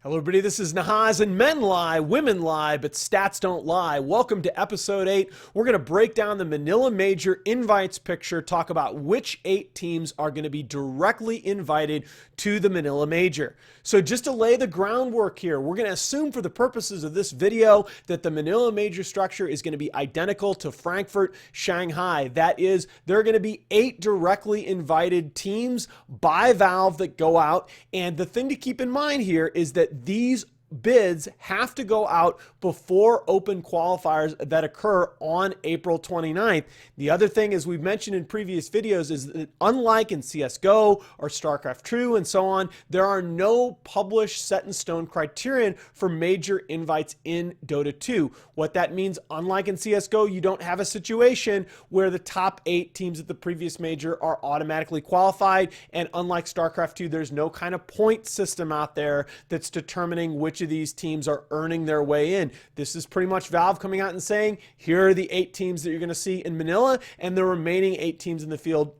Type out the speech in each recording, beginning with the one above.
Hello everybody, this is Nahaz, and men lie, women lie, but stats don't lie. Welcome to episode 8. We're going to break down the Manila Major Invites picture, talk about which 8 teams are going to be directly invited to the Manila Major. So just to lay the groundwork here, we're going to assume for the purposes of this video that the Manila Major structure is going to be identical to Frankfurt, Shanghai. That is, there are going to be 8 directly invited teams by Valve that go out, and the thing to keep in mind here is that these bids have to go out before open qualifiers that occur on April 29th. The other thing, as we've mentioned in previous videos, is that unlike in CSGO or StarCraft 2 and so on, there are no published set in stone criterion for major invites in Dota 2. What that means, unlike in CSGO, you don't have a situation where the top 8 teams at the previous major are automatically qualified, and unlike StarCraft 2, there's no kind of point system out there that's determining which of these teams are earning their way in. This is pretty much Valve coming out and saying, here are the 8 teams that you're going to see in Manila, and the remaining 8 teams in the field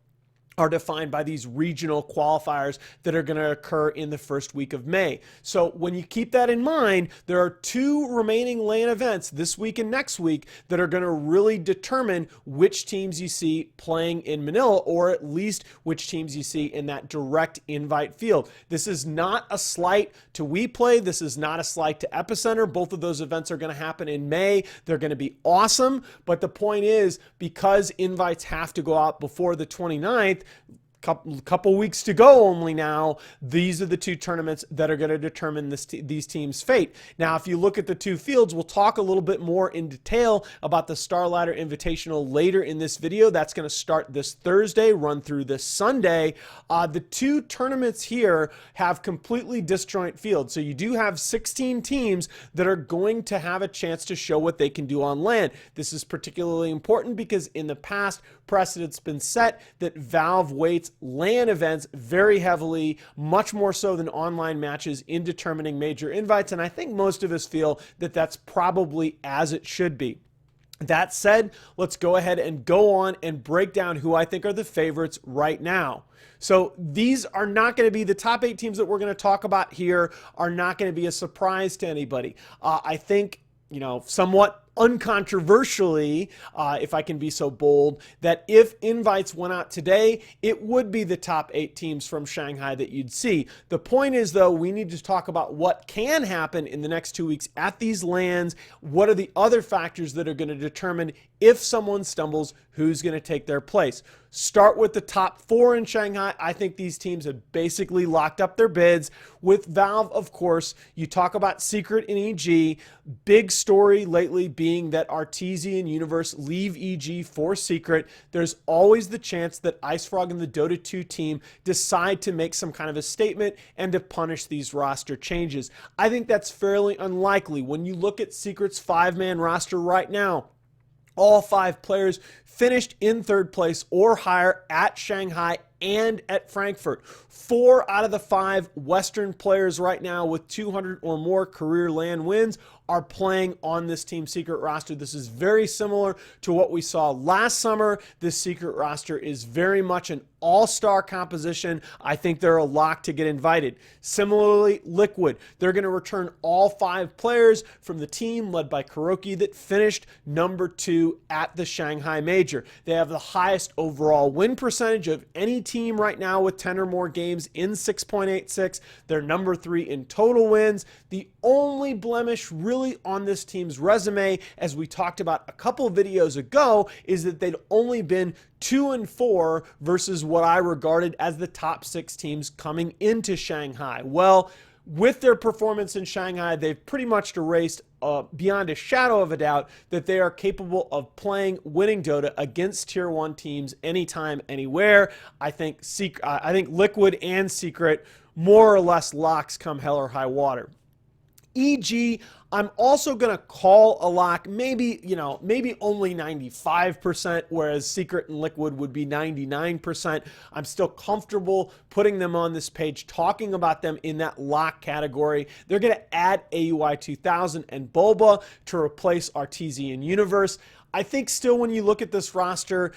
are defined by these regional qualifiers that are going to occur in the first week of May. So when you keep that in mind, there are 2 remaining LAN events this week and next week that are going to really determine which teams you see playing in Manila, or at least which teams you see in that direct invite field. This is not a slight to WePlay. This is not a slight to Epicenter. Both of those events are going to happen in May. They're going to be awesome. But the point is, because invites have to go out before the 29th, couple weeks to go only now, these are the 2 tournaments that are going to determine these teams' fate. Now, if you look at the 2 fields, we'll talk a little bit more in detail about the StarLadder Invitational later in this video. That's going to start this Thursday, run through this Sunday. The 2 tournaments here have completely disjoint fields. So you do have 16 teams that are going to have a chance to show what they can do on LAN. This is particularly important because in the past, precedent's been set that Valve weights LAN events very heavily, much more so than online matches, in determining major invites, and I think most of us feel that that's probably as it should be. That said, let's go ahead and go on and break down who I think are the favorites right now. So these are not going to be the top 8 teams that we're going to talk about here, are not going to be a surprise to anybody. I think, somewhat uncontroversially, if I can be so bold, that if invites went out today, it would be the top 8 teams from Shanghai that you'd see. The point is, though, we need to talk about what can happen in the next 2 weeks at these LANs. What are the other factors that are going to determine if someone stumbles, who's going to take their place? Start with the top 4 in Shanghai. I think these teams have basically locked up their bids. With Valve, of course, you talk about Secret and EG. Big story lately being that Arteezy and Universe leave EG for Secret. There's always the chance that IceFrog and the Dota 2 team decide to make some kind of a statement and to punish these roster changes. I think that's fairly unlikely. When you look at Secret's 5-man roster right now, all 5 players finished in 3rd place or higher at Shanghai and at Frankfurt. 4 out of the 5 Western players right now with 200 or more career LAN wins are playing on this Team Secret roster. This is very similar to what we saw last summer. This Secret roster is very much an all-star composition. I think they're a lock to get invited. Similarly, Liquid, they're going to return all 5 players from the team led by Kuroki that finished number 2 at the Shanghai Major. They have the highest overall win percentage of any team right now with 10 or more games in 6.86. They're number 3 in total wins. The only blemish really on this team's resume, as we talked about a couple videos ago, is that they'd only been 2-4 versus what I regarded as the top 6 teams coming into Shanghai. Well, with their performance in Shanghai, they've pretty much erased beyond a shadow of a doubt that they are capable of playing winning Dota against tier 1 teams anytime, anywhere. I think Liquid and Secret more or less locks come hell or high water. EG, I'm also going to call a lock, maybe, maybe only 95%, whereas Secret and Liquid would be 99%. I'm still comfortable putting them on this page, talking about them in that lock category. They're going to add AUI 2000 and Bulba to replace Arteezy and Universe. I think still when you look at this roster,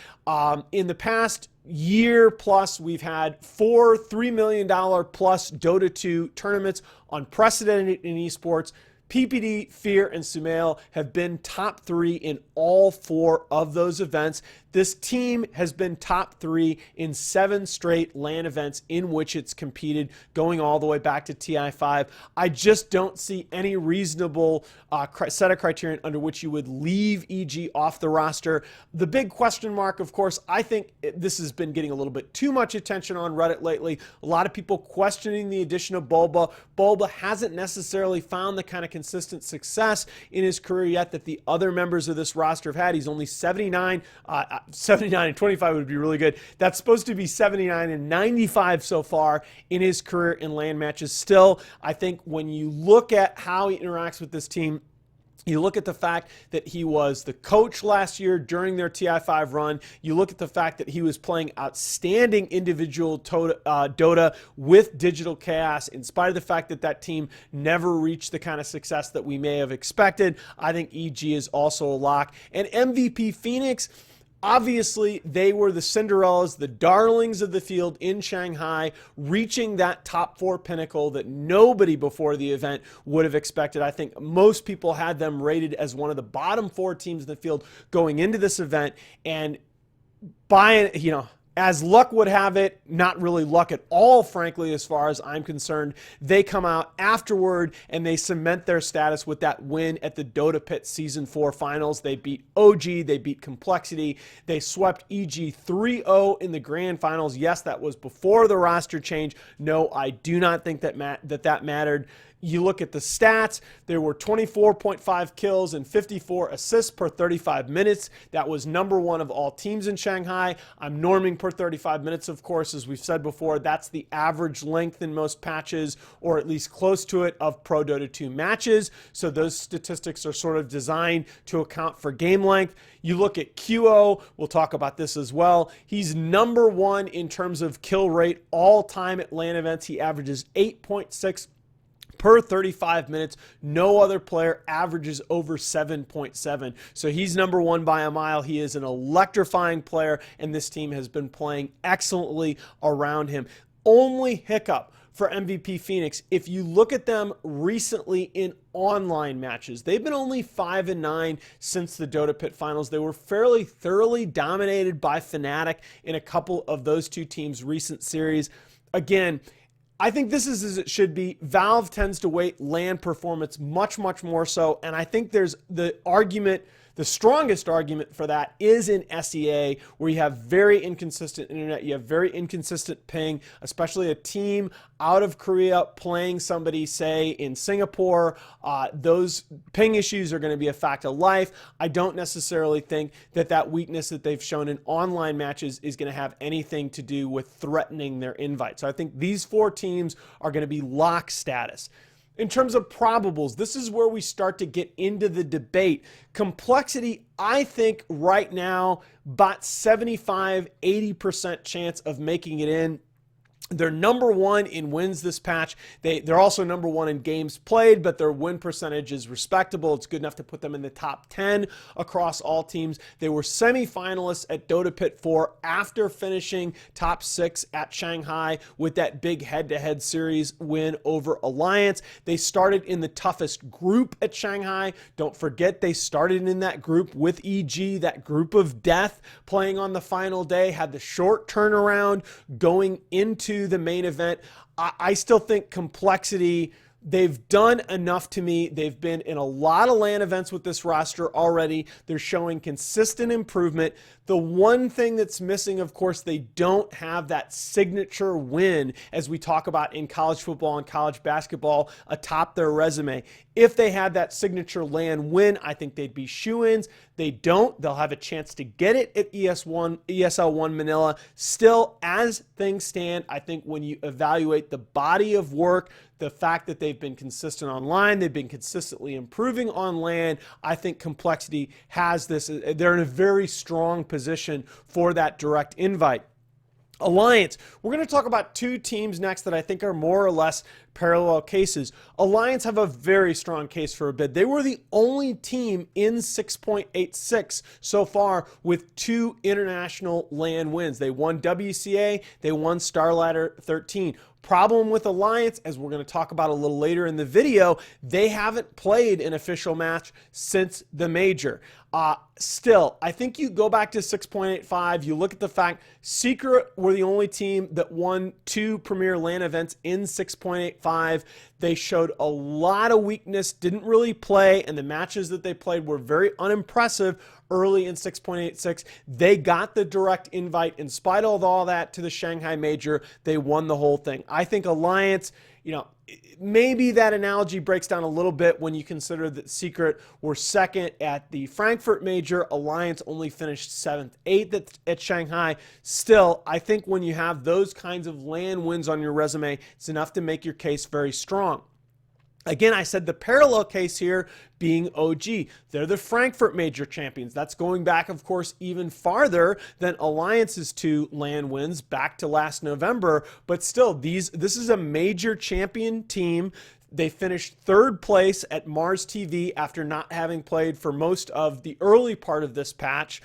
in the past year plus, we've had 4 $3 million plus Dota 2 tournaments, unprecedented in esports. PPD, Fear, and Sumail have been top 3 in all 4 of those events. This team has been top 3 in 7 straight LAN events in which it's competed, going all the way back to TI5. I just don't see any reasonable set of criterion under which you would leave EG off the roster. The big question mark, of course, I think this has been getting a little bit too much attention on Reddit lately. A lot of people questioning the addition of Bulba. Bulba hasn't necessarily found the kind of consistent success in his career yet that the other members of this roster have had. He's only 79 and 25 would be really good. That's supposed to be 79 and 95 so far in his career in LAN matches. Still, I think when you look at how he interacts with this team, you look at the fact that he was the coach last year during their TI5 run. You look at the fact that he was playing outstanding individual Dota with Digital Chaos, in spite of the fact that that team never reached the kind of success that we may have expected. I think EG is also a lock. And MVP Phoenix, obviously, they were the Cinderellas, the darlings of the field in Shanghai, reaching that top 4 pinnacle that nobody before the event would have expected. I think most people had them rated as one of the bottom 4 teams in the field going into this event. And as luck would have it, not really luck at all, frankly, as far as I'm concerned, they come out afterward and they cement their status with that win at the Dota Pit Season 4 Finals. They beat OG, they beat Complexity, they swept EG 3-0 in the Grand Finals. Yes, that was before the roster change. No, I do not think that that mattered. You look at the stats, there were 24.5 kills and 54 assists per 35 minutes. That was number 1 of all teams in Shanghai. I'm norming per 35 minutes, of course, as we've said before. That's the average length in most patches, or at least close to it, of Pro Dota 2 matches. So those statistics are sort of designed to account for game length. You look at QO, we'll talk about this as well. He's number 1 in terms of kill rate all time at LAN events. He averages 8.6 per 35 minutes. No other player averages over 7.7. So he's number 1 by a mile. He is an electrifying player, and this team has been playing excellently around him. Only hiccup for MVP Phoenix, if you look at them recently in online matches, they've been only 5-9 since the Dota Pit Finals. They were fairly thoroughly dominated by Fnatic in a couple of those 2 teams' recent series. Again, I think this is as it should be. Valve tends to weight LAN performance much, much more so, and I think there's the argument, the strongest argument for that is in SEA, where you have very inconsistent internet, you have very inconsistent ping, especially a team out of Korea playing somebody, say, in Singapore. Those ping issues are going to be a fact of life. I don't necessarily think that that weakness that they've shown in online matches is going to have anything to do with threatening their invite. So I think these 4 teams are going to be lock status. In terms of probables, this is where we start to get into the debate. Complexity, I think right now, about 75-80% chance of making it in. They're number 1 in wins this patch. They're also number 1 in games played, but their win percentage is respectable. It's good enough to put them in the top 10 across all teams. They were semifinalists at Dota Pit 4 after finishing top 6 at Shanghai with that big head-to-head series win over Alliance. They started in the toughest group at Shanghai. Don't forget, they started in that group with EG, that group of death, playing on the final day, had the short turnaround going into the main event. I still think Complexity, they've done enough to me. They've been in a lot of LAN events with this roster already. They're showing consistent improvement. The one thing that's missing, of course, they don't have that signature win, as we talk about in college football and college basketball, atop their resume. If they had that signature LAN win, I think they'd be shoo-ins. They don't. They'll have a chance to get it at ESL One Manila. Still, as things stand, I think when you evaluate the body of work, the fact that they've been consistent online, they've been consistently improving on LAN, I think Complexity has this. They're in a very strong position for that direct invite. Alliance, we're going to talk about two teams next that I think are more or less parallel cases. Alliance have a very strong case for a bid. They were the only team in 6.86 so far with 2 international LAN wins. They won WCA, they won StarLadder 13. Problem with Alliance, as we're going to talk about a little later in the video, they haven't played an official match since the major. Still, I think you go back to 6.85, you look at the fact Secret were the only team that won 2 premier LAN events in 6.85. They showed a lot of weakness, didn't really play, and the matches that they played were very unimpressive early in 6.86. They got the direct invite in spite of all that to the Shanghai Major. They won the whole thing. I think Alliance, maybe that analogy breaks down a little bit when you consider that Secret were second at the Frankfurt Major. Alliance only finished 7th, 8th at Shanghai. Still, I think when you have those kinds of LAN wins on your resume, it's enough to make your case very strong. Again, I said the parallel case here being OG. They're the Frankfurt Major champions. That's going back, of course, even farther than Alliance's 2 LAN wins back to last November. But still, this is a major champion team. They finished 3rd place at Mars TV after not having played for most of the early part of this patch.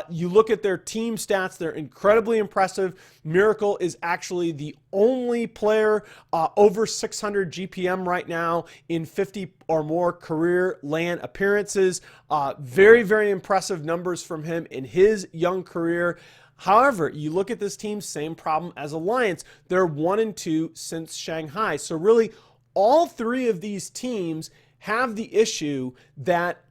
You look at their team stats, they're incredibly impressive. Miracle is actually the only player over 600 GPM right now in 50 or more career LAN appearances. Very, very impressive numbers from him in his young career. However, you look at this team, same problem as Alliance. They're 1-2 since Shanghai. So really, all 3 of these teams have the issue that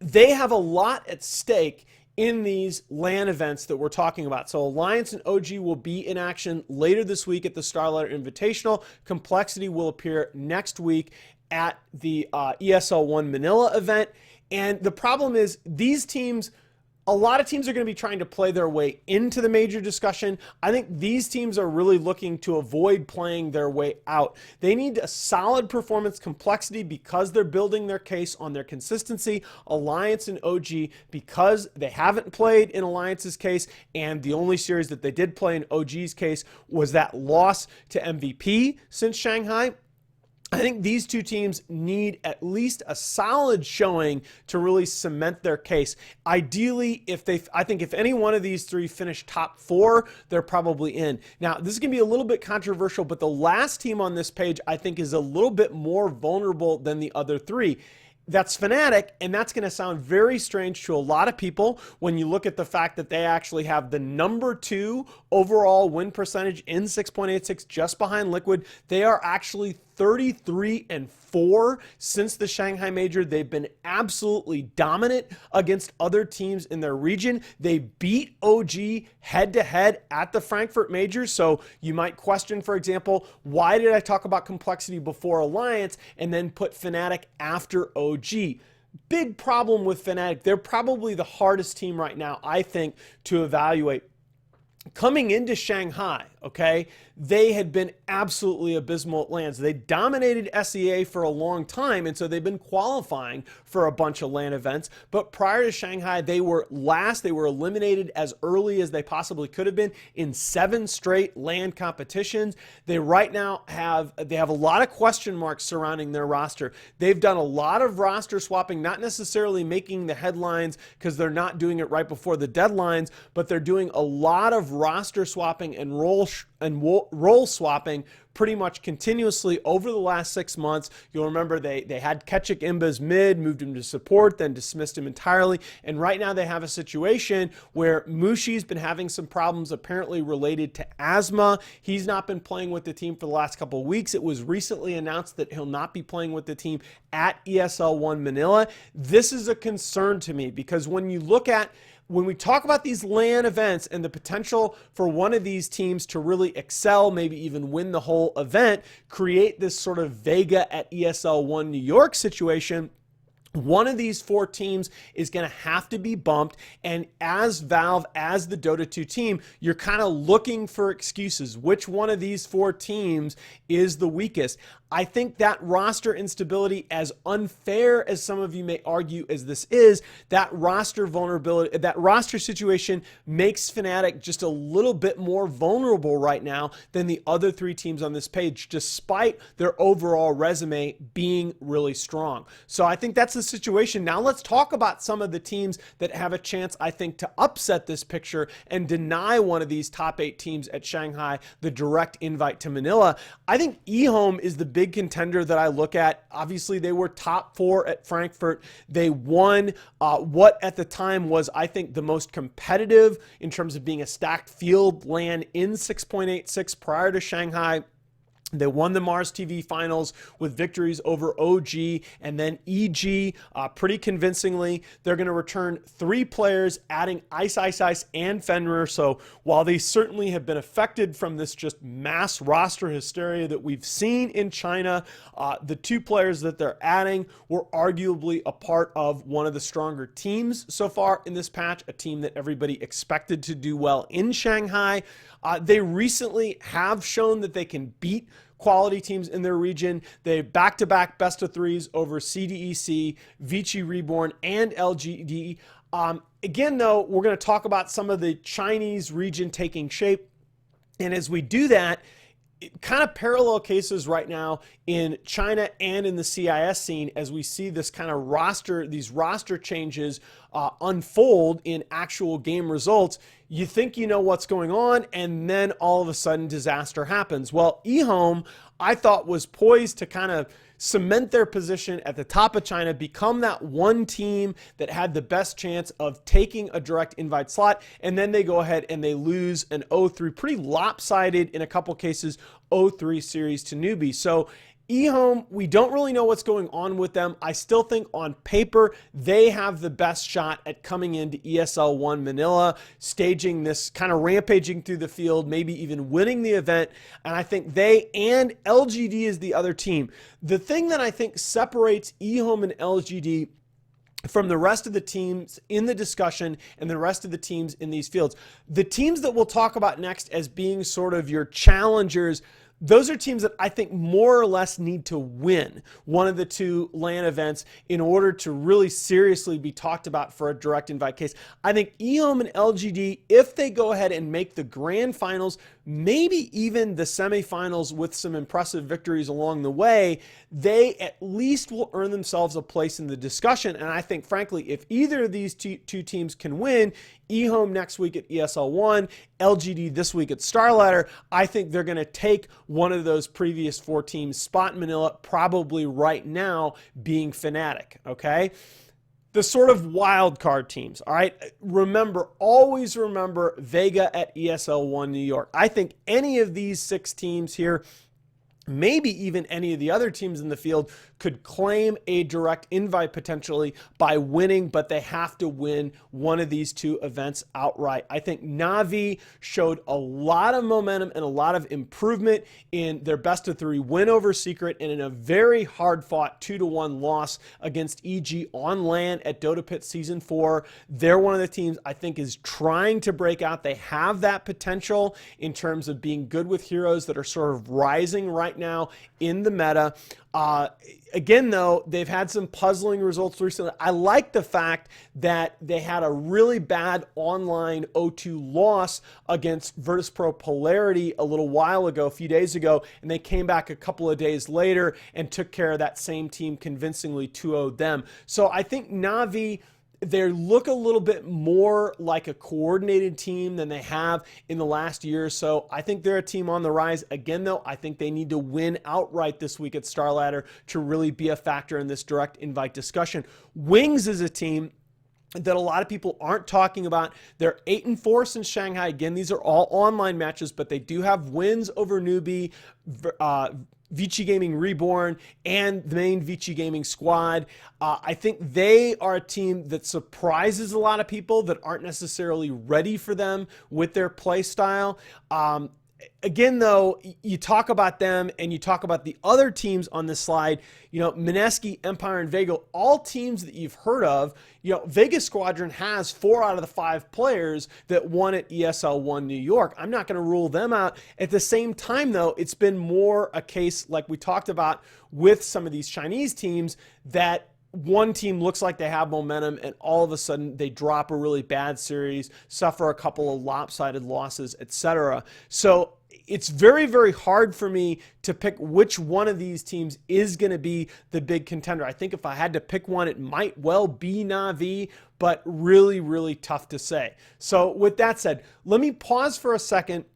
they have a lot at stake in these LAN events that we're talking about. So Alliance and OG will be in action later this week at the StarLadder Invitational. Complexity will appear next week at the ESL One Manila event. And the problem is these teams, a lot of teams are going to be trying to play their way into the major discussion. I think these teams are really looking to avoid playing their way out. They need a solid performance. Complexity, because they're building their case on their consistency. Alliance and OG, because they haven't played in Alliance's case, and the only series that they did play in OG's case was that loss to MVP since Shanghai. I think these 2 teams need at least a solid showing to really cement their case. Ideally, I think if any one of these 3 finish top 4, they're probably in. Now, this is going to be a little bit controversial, but the last team on this page, I think, is a little bit more vulnerable than the other 3. That's Fnatic, and that's going to sound very strange to a lot of people when you look at the fact that they actually have the number 2 overall win percentage in 6.86, just behind Liquid. They are actually 33-4 since the Shanghai Major. They've been absolutely dominant against other teams in their region. They beat OG head-to-head at the Frankfurt Major. So you might question, for example, why did I talk about Complexity before Alliance and then put Fnatic after OG? Big problem with Fnatic. They're probably the hardest team right now, I think, to evaluate. Coming into Shanghai, okay, they had been absolutely abysmal at LANs. They dominated SEA for a long time, and so they've been qualifying for a bunch of LAN events. But prior to Shanghai, they were last. They were eliminated as early as they possibly could have been in 7 straight LAN competitions. They right now have a lot of question marks surrounding their roster. They've done a lot of roster swapping, not necessarily making the headlines because they're not doing it right before the deadlines, but they're doing a lot of roster swapping and role swapping pretty much continuously over the last 6 months. You'll remember they had Ketchik Imba's mid, moved him to support, then dismissed him entirely. And right now they have a situation where Mushi's been having some problems apparently related to asthma. He's not been playing with the team for the last couple of weeks. It was recently announced that he'll not be playing with the team at ESL One Manila. This is a concern to me because when we talk about these LAN events and the potential for one of these teams to really excel, maybe even win the whole event, create this sort of Vega at ESL One New York situation, One of these four teams is going to have to be bumped, and as Valve, as the Dota 2 team, you're kind of looking for excuses. Which one of these four teams is the weakest? I think that roster instability, as unfair as some of you may argue as this is, that roster vulnerability, that roster situation makes Fnatic just a little bit more vulnerable right now than the other three teams on this page, despite their overall resume being really strong. So I think that's the situation. Now let's talk about some of the teams that have a chance, I think, to upset this picture and deny one of these top 8 teams at Shanghai the direct invite to Manila. I think eHome is the big contender that I look at. Obviously, they were top 4 at Frankfurt. They won what at the time was, I think, the most competitive in terms of being a stacked field LAN in 6.86 prior to Shanghai. They won the Mars TV finals with victories over OG and then EG pretty convincingly. They're going to return 3 players, adding Ice, and Fenrir. So while they certainly have been affected from this just mass roster hysteria that we've seen in China, the 2 players that they're adding were arguably a part of one of the stronger teams so far in this patch, a team that everybody expected to do well in Shanghai. They recently have shown that they can beat quality teams in their region. They back-to-back best of 3s over CDEC, Vici Reborn, and LGD. Again, though, we're going to talk about some of the Chinese region taking shape. And as we do that, kind of parallel cases right now in China and in the CIS scene as we see this kind of these roster changes unfold in actual game results. You think you know what's going on, and then all of a sudden disaster happens. Well, eHome, I thought, was poised to kind of cement their position at the top of China, become that one team that had the best chance of taking a direct invite slot, and then they go ahead and they lose an 0-3, pretty lopsided in a couple cases, 0-3 series to newbie. So eHome, we don't really know what's going on with them. I still think on paper, they have the best shot at coming into ESL One Manila, staging this kind of rampaging through the field, maybe even winning the event. And I think they and LGD is the other team. The thing that I think separates eHome and LGD from the rest of the teams in the discussion and the rest of the teams in these fields, the teams that we'll talk about next as being sort of your challengers, those are teams that I think more or less need to win one of the 2 LAN events in order to really seriously be talked about for a direct invite case. I think eHome and LGD, if they go ahead and make the grand finals, maybe even the semifinals with some impressive victories along the way, they at least will earn themselves a place in the discussion. And I think, frankly, if either of these two teams can win, eHome next week at ESL One, LGD this week at StarLadder, I think they're going to take one of those previous 4 teams' spot in Manila, probably right now being Fnatic, okay? The sort of wild card teams, all right? Remember, always remember Vega at ESL One New York. I think any of these 6 teams here, maybe even any of the other teams in the field, could claim a direct invite potentially by winning, but they have to win one of these 2 events outright. I think Na'Vi showed a lot of momentum and a lot of improvement in their best of 3 win over Secret and in a very hard-fought 2-1 loss against EG on LAN at Dota Pit Season 4. They're one of the teams I think is trying to break out. They have that potential in terms of being good with heroes that are sort of rising right now in the meta. Again, though, they've had some puzzling results recently. I like the fact that they had a really bad online 0-2 loss against Virtus Pro Polarity a little while ago, a few days ago, and they came back a couple of days later and took care of that same team convincingly, 2-0'd them. So I think Na'Vi, they look a little bit more like a coordinated team than they have in the last year or so. I think they're a team on the rise. Again, though, I think they need to win outright this week at StarLadder to really be a factor in this direct invite discussion. Wings is a team that a lot of people aren't talking about. They're 8-4 since Shanghai. Again, these are all online matches, but they do have wins over Newbie, Vici Gaming Reborn, and the main Vici Gaming squad. I think they are a team that surprises a lot of people that aren't necessarily ready for them with their play style. Again, though, you talk about them and you talk about the other teams on this slide, Mineski, Empire, and Vega, all teams that you've heard of. Vegas Squadron has 4 out of the 5 players that won at ESL One New York. I'm not going to rule them out. At the same time, though, it's been more a case, like we talked about with some of these Chinese teams, that one team looks like they have momentum and all of a sudden they drop a really bad series, suffer a couple of lopsided losses, etc. So it's very, very hard for me to pick which one of these teams is going to be the big contender. I think if I had to pick one, it might well be Na'Vi, but really, really tough to say. So with that said, let me pause for a second.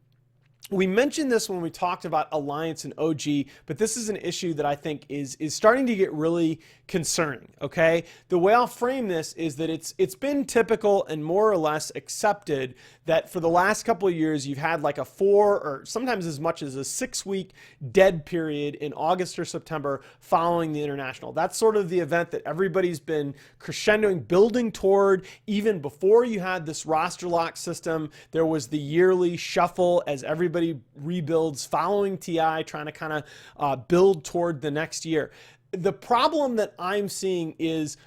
We mentioned this when we talked about Alliance and OG, but this is an issue that I think is starting to get really concerning, okay? The way I'll frame this is that it's been typical and more or less accepted that for the last couple of years you've had like a 4 or sometimes as much as a 6-week dead period in August or September following the International. That's sort of the event that everybody's been crescendoing, building toward. Even before you had this roster lock system, there was the yearly shuffle as everybody rebuilds following TI, trying to kind of build toward the next year. The problem that I'm seeing is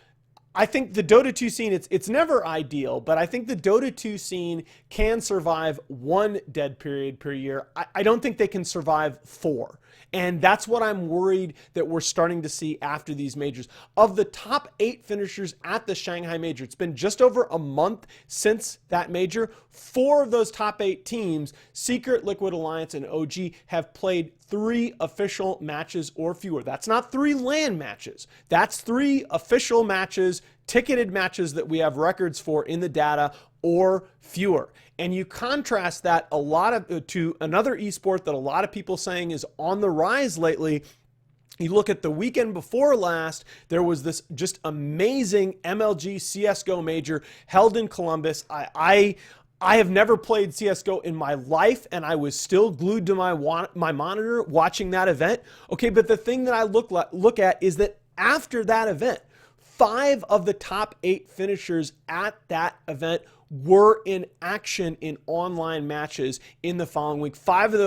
I think the Dota 2 scene, it's never ideal, but I think the Dota 2 scene can survive 1 dead period per year. I don't think they can survive 4. And that's what I'm worried that we're starting to see after these majors. Of the top 8 finishers at the Shanghai Major, it's been just over a month since that major. 4 of those top 8 teams, Secret, Liquid Alliance, and OG, have played 3 official matches or fewer. That's not 3 LAN matches. That's 3 official matches, ticketed matches that we have records for in the data, or fewer. And you contrast that to another esport that a lot of people saying is on the rise lately. You look at the weekend before last, there was this just amazing MLG CSGO major held in Columbus. I have never played CSGO in my life, and I was still glued to my monitor watching that event. Okay, but the thing that I look at is that after that event, 5 of the top 8 finishers at that event were in action in online matches in the following week. 5 of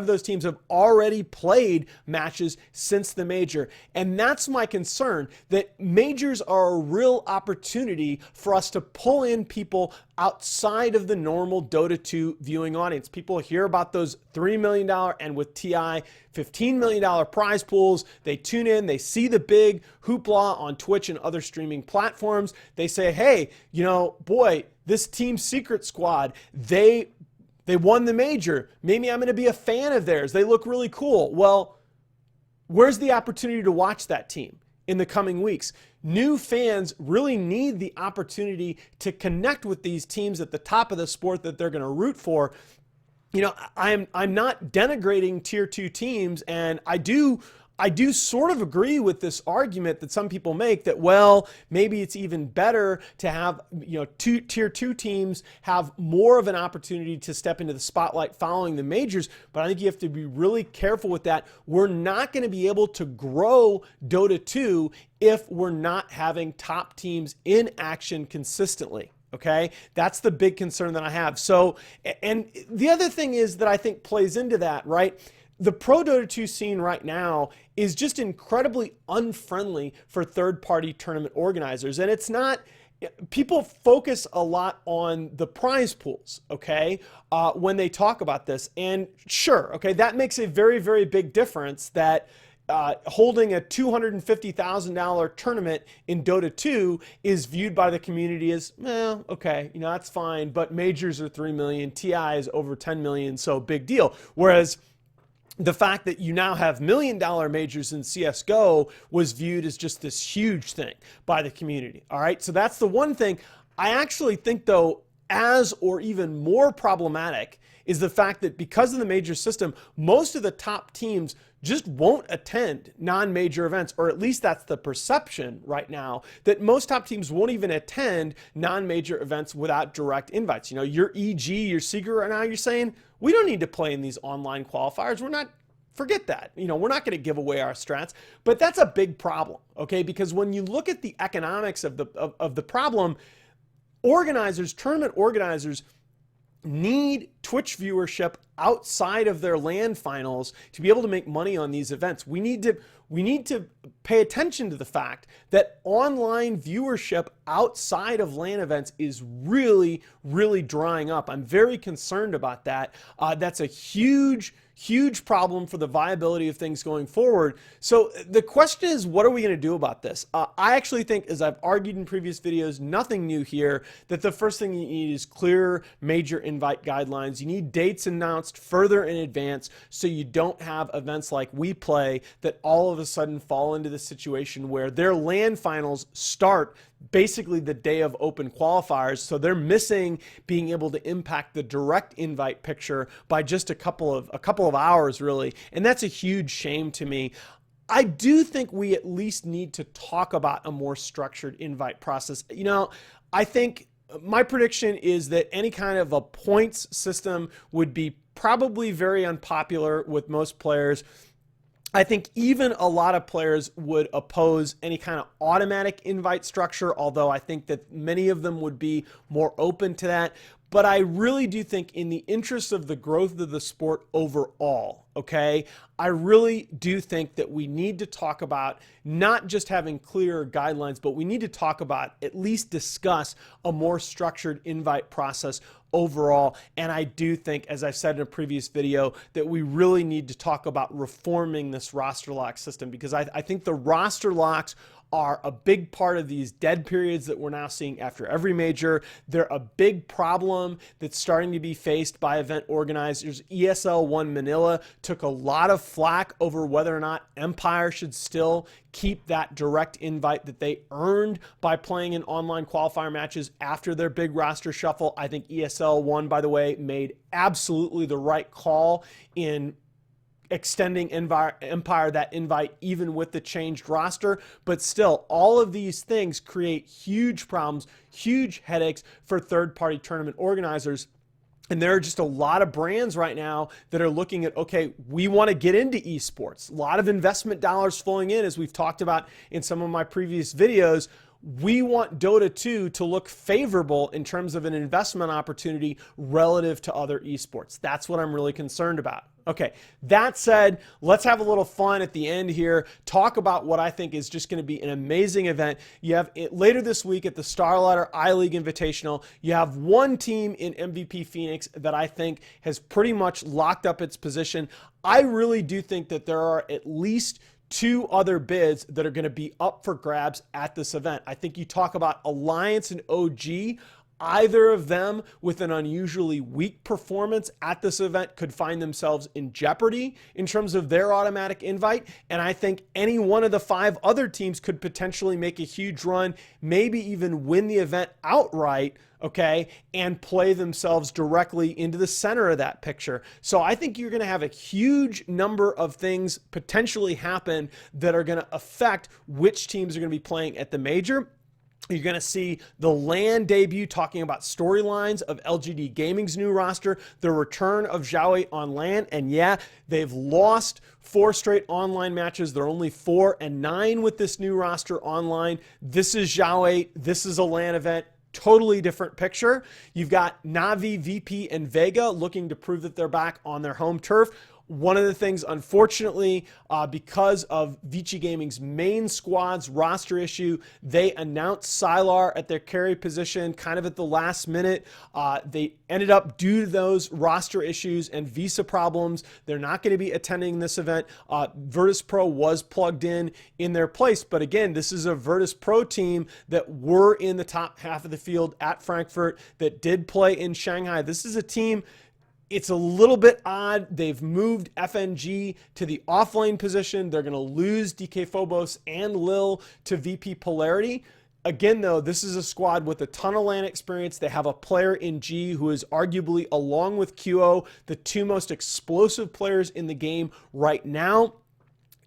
those teams have already played matches since the major. And that's my concern, that majors are a real opportunity for us to pull in people outside of the normal Dota 2 viewing audience. People hear about those $3 million and with TI, $15 million prize pools. They tune in, they see the big hoopla on Twitch and other streaming platforms. They say, hey, boy, this Team Secret squad, they won the major. Maybe I'm going to be a fan of theirs. They look really cool. Well, where's the opportunity to watch that team in the coming weeks? New fans really need the opportunity to connect with these teams at the top of the sport that they're going to root for. I'm not denigrating tier 2 teams, and I do sort of agree with this argument that some people make that, well, maybe it's even better to have, tier 2 teams have more of an opportunity to step into the spotlight following the majors. But I think you have to be really careful with that. We're not going to be able to grow Dota 2 if we're not having top teams in action consistently. Okay, that's the big concern that I have. So, and the other thing is that I think plays into that, right? The Pro Dota 2 scene right now is just incredibly unfriendly for third-party tournament organizers. And it's not, people focus a lot on the prize pools, okay, when they talk about this. And sure, okay, that makes a very, very big difference that holding a $250,000 tournament in Dota 2 is viewed by the community as, well, okay, that's fine, but majors are 3 million, TI is over 10 million, so big deal. Whereas the fact that you now have $1 million majors in CSGO was viewed as just this huge thing by the community. All right, so that's the one thing. I actually think, though, as or even more problematic is the fact that because of the major system, most of the top teams just won't attend non-major events, or at least that's the perception right now, that most top teams won't even attend non-major events without direct invites. Your EG, your Secret right now, you're saying, we don't need to play in these online qualifiers. Forget that. We're not going to give away our strats. But that's a big problem, okay? Because when you look at the economics of the problem, tournament organizers, need Twitch viewership outside of their LAN finals to be able to make money on these events. We need to pay attention to the fact that online viewership outside of LAN events is really, really drying up. I'm very concerned about that. That's a huge problem for the viability of things going forward. So the question is, what are we going to do about this? I actually think, as I've argued in previous videos, nothing new here, that the first thing you need is clear major invite guidelines. You need dates announced further in advance so you don't have events like We Play that all of a sudden fall into the situation where their LAN finals start basically the day of open qualifiers, so they're missing being able to impact the direct invite picture by just a couple of hours, really, and that's a huge shame to me. I do think we at least need to talk about a more structured invite process. You know, I think my prediction is that any kind of a points system would be probably very unpopular with most players. I think even a lot of players would oppose any kind of automatic invite structure, although I think that many of them would be more open to that. But I really do think, in the interest of the growth of the sport overall, okay, I really do think that we need to talk about not just having clearer guidelines, but we need to talk about, at least discuss, a more structured invite process overall. And I do think, as I've said in a previous video, that we really need to talk about reforming this roster lock system, because I think the roster locks are a big part of these dead periods that we're now seeing after every major. They're a big problem that's starting to be faced by event organizers. ESL One Manila took a lot of flack over whether or not Empire should still keep that direct invite that they earned by playing in online qualifier matches after their big roster shuffle. I think ESL One, by the way, made absolutely the right call in extending Empire that invite even with the changed roster. But still, all of these things create huge problems, huge headaches for third-party tournament organizers. And there are just a lot of brands right now that are looking at, okay, we want to get into esports. A lot of investment dollars flowing in, as we've talked about in some of my previous videos. We want Dota 2 to look favorable in terms of an investment opportunity relative to other esports. That's what I'm really concerned about. Okay, that said, let's have a little fun at the end here. Talk about what I think is just going to be an amazing event. You have it later this week at the StarLadder I-League Invitational. You have one team in MVP Phoenix that I think has pretty much locked up its position. I really do think that there are at least two other bids that are going to be up for grabs at this event. I think you talk about Alliance and OG. Either of them with an unusually weak performance at this event could find themselves in jeopardy in terms of their automatic invite. And I think any one of the 5 other teams could potentially make a huge run, maybe even win the event outright, okay, and play themselves directly into the center of that picture. So I think you're going to have a huge number of things potentially happen that are going to affect which teams are going to be playing at the major. You're going to see the LAN debut, talking about storylines of LGD Gaming's new roster, the return of Xiaowei on LAN, and yeah, they've lost 4 straight online matches. They're only 4-9 with this new roster online. This is Xiaowei. This is a LAN event. Totally different picture. You've got Navi, VP, and Vega looking to prove that they're back on their home turf. One of the things, unfortunately, because of Vici Gaming's main squad's roster issue, they announced Sylar at their carry position kind of at the last minute. They ended up, due to those roster issues and visa problems, they're not going to be attending this event. Virtus Pro was plugged in their place. But again, this is a Virtus Pro team that were in the top half of the field at Frankfurt, that did play in Shanghai. This is a team. It's a little bit odd. They've moved FNG to the offlane position. They're going to lose DK Phobos and Lil to VP Polarity. Again, though, this is a squad with a ton of LAN experience. They have a player in G who is arguably, along with QO, the 2 most explosive players in the game right now.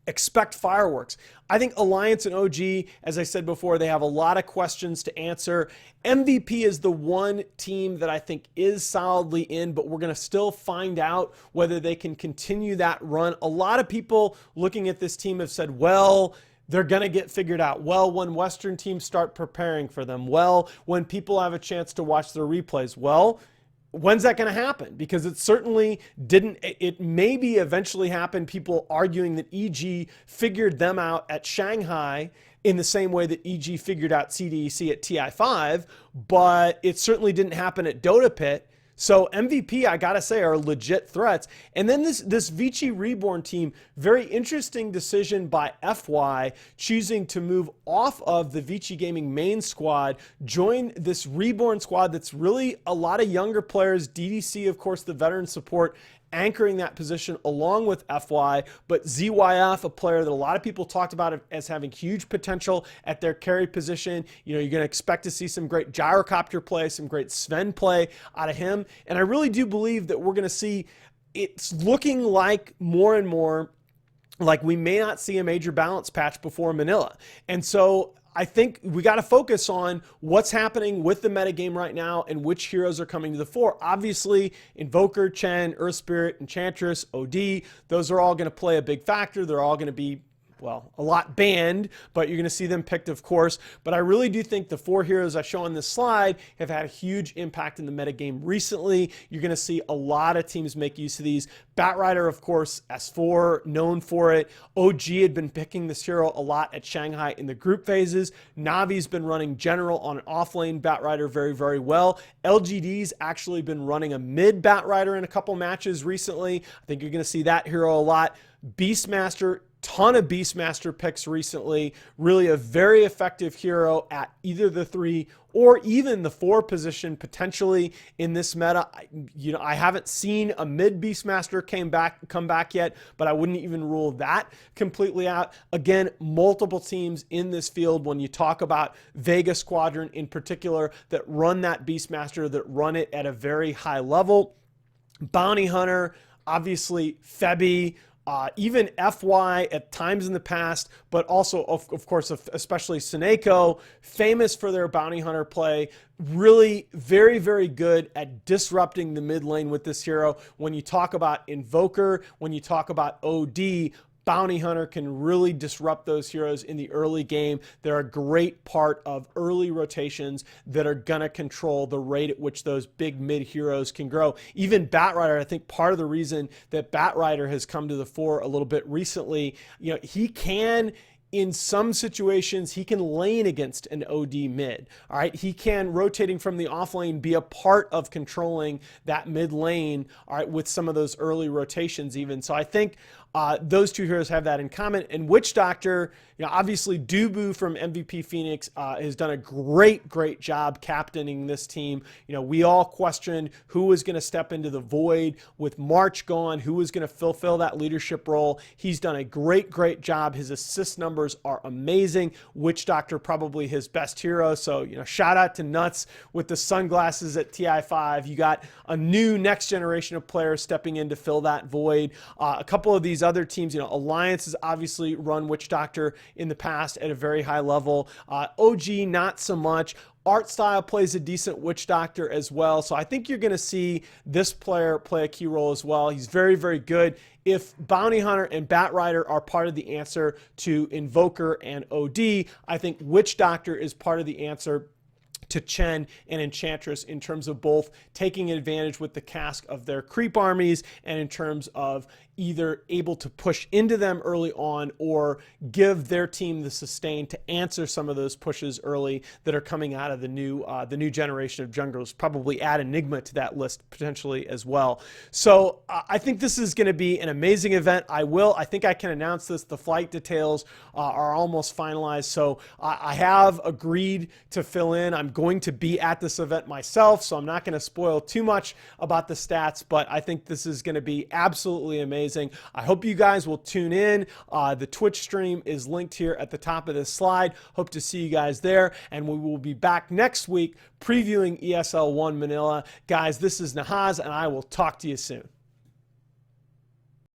Expect fireworks. I think Alliance and OG, as I said before, they have a lot of questions to answer. MVP is the one team that I think is solidly in, but we're going to still find out whether they can continue that run. A lot of people looking at this team have said, well, they're going to get figured out. Well, when Western teams start preparing for them. Well, when people have a chance to watch their replays. Well, when's that going to happen? Because it certainly didn't. It maybe eventually happened. People arguing that EG figured them out at Shanghai in the same way that EG figured out CDEC at TI5, but it certainly didn't happen at Dota Pit. So MVP, I gotta say, are legit threats. And then this Vici Reborn team, very interesting decision by FY, choosing to move off of the Vici Gaming main squad, join this Reborn squad that's really a lot of younger players. DDC, of course, the veteran support, anchoring that position along with FY, but ZYF, a player that a lot of people talked about as having huge potential at their carry position. You know, you're going to expect to see some great gyrocopter play, some great Sven play out of him. And I really do believe that we're going to see, it's looking like more and more like we may not see a major balance patch before Manila. And so I think we got to focus on what's happening with the metagame right now and which heroes are coming to the fore. Obviously, Invoker, Chen, Earth Spirit, Enchantress, OD, those are all going to play a big factor. They're all going to be, well, a lot banned, but you're going to see them picked, of course. But I really do think the 4 heroes I show on this slide have had a huge impact in the metagame recently. You're going to see a lot of teams make use of these. Batrider, of course, S4, known for it. OG had been picking this hero a lot at Shanghai in the group phases. Navi's been running general on an offlane Batrider very, very well. LGD's actually been running a mid Batrider in a couple matches recently. I think you're going to see that hero a lot. Beastmaster, ton of Beastmaster picks recently. Really a very effective hero at either the 3 or even the 4 position potentially in this meta. I haven't seen a mid Beastmaster come back yet, but I wouldn't even rule that completely out. Again, multiple teams in this field when you talk about Vega Squadron in particular that run that Beastmaster, that run it at a very high level. Bounty Hunter, obviously Febby, even FY at times in the past, but also, of course, especially Seneko, famous for their bounty hunter play, really very, very good at disrupting the mid lane with this hero. When you talk about Invoker, when you talk about OD, Bounty Hunter can really disrupt those heroes in the early game. They're a great part of early rotations that are going to control the rate at which those big mid heroes can grow. Even Batrider, I think part of the reason that Batrider has come to the fore a little bit recently, he can, in some situations, he can lane against an OD mid. All right, he can, rotating from the off lane, be a part of controlling that mid lane. All right, with some of those early rotations, even. So I think those 2 heroes have that in common. And Witch Doctor, obviously Dubu from MVP Phoenix has done a great job captaining this team. We all questioned who was going to step into the void with March gone, who was going to fulfill that leadership role. He's done a great job. His assist numbers are amazing. Witch Doctor probably his best hero. So, shout out to Nuts with the sunglasses at TI5. You got a new next generation of players stepping in to fill that void. A couple of these other teams, Alliance has obviously run Witch Doctor in the past at a very high level. OG, not so much. Art Style plays a decent Witch Doctor as well. So I think you're going to see this player play a key role as well. He's very good. If Bounty Hunter and Batrider are part of the answer to Invoker and OD, I think Witch Doctor is part of the answer to Chen and Enchantress in terms of both taking advantage with the cask of their creep armies and in terms of either able to push into them early on or give their team the sustain to answer some of those pushes early that are coming out of the new generation of junglers. Probably add Enigma to that list potentially as well. So I think this is going to be an amazing event. I think I can announce this. The flight details are almost finalized. So I have agreed to fill in. I'm going to be at this event myself, so I'm not going to spoil too much about the stats, but I think this is going to be absolutely amazing. I hope you guys will tune in. The Twitch stream is linked here at the top of this slide. Hope to see you guys there, and we will be back next week previewing ESL One Manila. Guys, this is Nahaz, and I will talk to you soon.